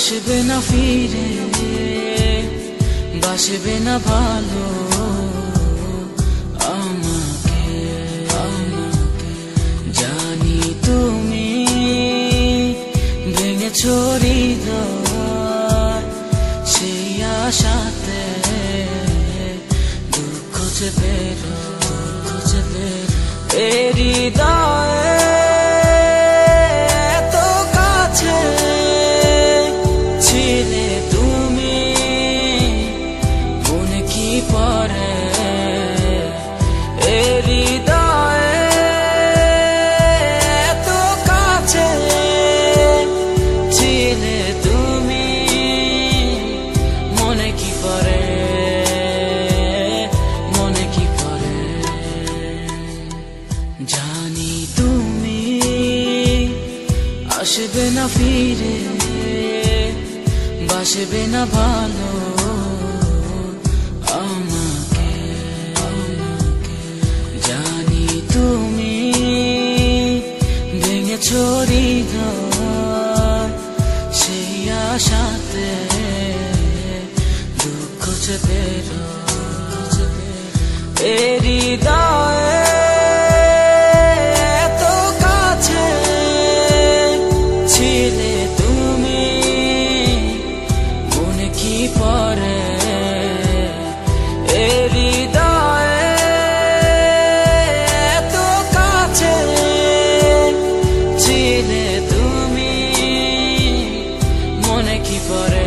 আসবে না ফিরে, বাসবে না ভালো আমাকে। জানি তুমি ভেঙেছো হৃদয়, সেই আশাতে দুঃখ চেপে হৃদয়ে এত কাছে ছিলে তুমি, মনে কি পড়ে হৃদয়ে এত কাছে ছিলে তুমি, মনে কি পড়ে, মনে কি পড়ে। জানি তুমি আসবে না ফিরে, বাসবে না ভালো আমাকে। জানি তুমি ভেঙেছো হৃদয়, সেই আশাতে দুঃখ চেপে হৃদয়ে এত কাছে ছিলে তুমি, মনে কি পড়ে হৃদয়ে এত কাছে ছিলে তুমি, মনে কি পড়ে।